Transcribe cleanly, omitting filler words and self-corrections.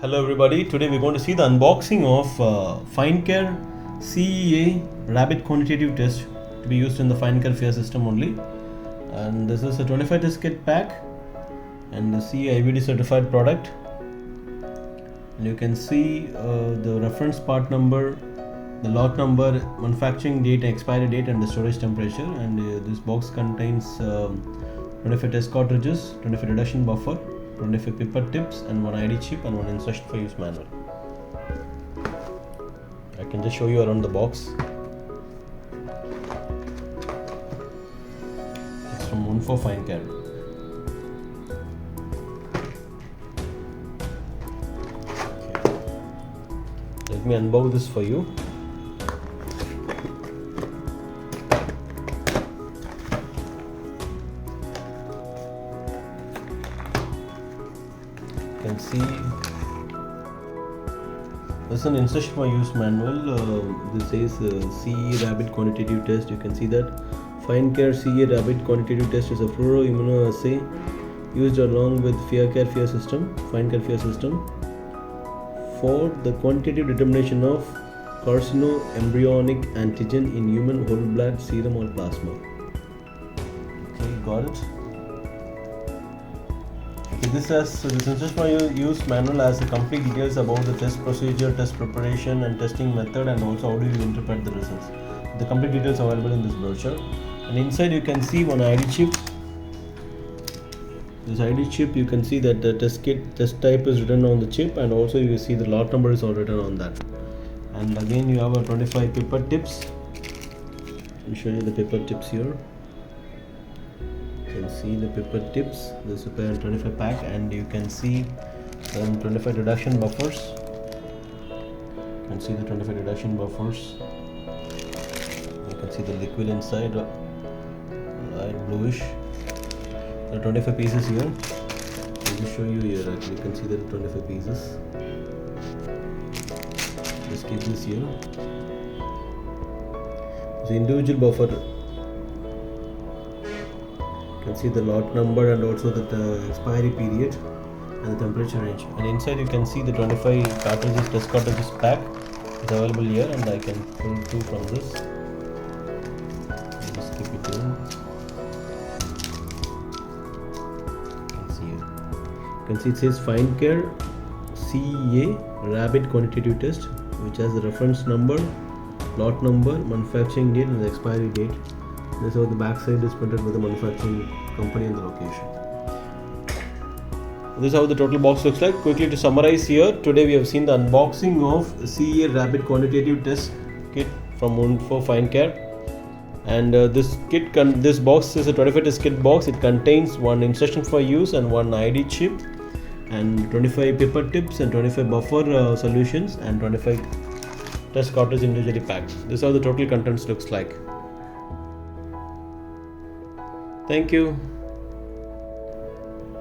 Hello everybody, today we're going to see the unboxing of FindCare CEA Rapid Quantitative Test to be used in the FindCare FAIR system only. And this is a 25 test kit pack and the CEA IVD certified product. And you can see the reference part number, the lot number, manufacturing date, expiry date and the storage temperature. And this box contains 25 test cartridges, 25 reduction buffer, 25 pipette tips and one ID chip and one instruction for use manual. I can just show you around the box. It's from Unfo FindCare. Okay. Let me unbox this for you. You can see this is an instruction for use manual. This says CEA Rapid Quantitative Test. You can see that FindCare CEA Rapid Quantitative Test is a fluoroimmunoassay used along with FAIR system, FindCare FAIR system, for the quantitative determination of carcinoembryonic antigen in human whole blood, serum or plasma. Okay, got it. This instruction for use manual has the complete details about the test procedure, test preparation and testing method, and also how do you interpret the results. The complete details are available in this brochure. And inside you can see one ID chip. This ID chip, you can see that the test type is written on the chip, and also you see the lot number is all written on that. And again you have a 25 pipette tips. Let me show you the pipette tips here. You can see the pipette tips. This is a 25 pack, and you can see 25 reduction buffers. You can see the 25 reduction buffers. You can see the liquid inside, light bluish. There are 25 pieces here. Let me show you here. You can see the 25 pieces. Just keep this here. The individual buffer. You can see the lot number and also the expiry period and the temperature range. And inside you can see the 25 cartridges, test cartridges pack is available here, and I can pull two from this. Just keep it in. You can see it says FindCare CEA Rapid Quantitative Test, which has the reference number, lot number, manufacturing date and the expiry date. This is how the back side is printed with the manufacturing company and the location. This is how the total box looks like. Quickly to summarize here, today we have seen the unboxing of CEA Rapid Quantitative Test Kit from Unfo FindCare. And this box is a 25 test kit box. It contains one instruction for use and one ID chip, and 25 pipette tips and 25 buffer solutions and 25 test cartridges individually packed. This is how the total contents looks like. Thank you.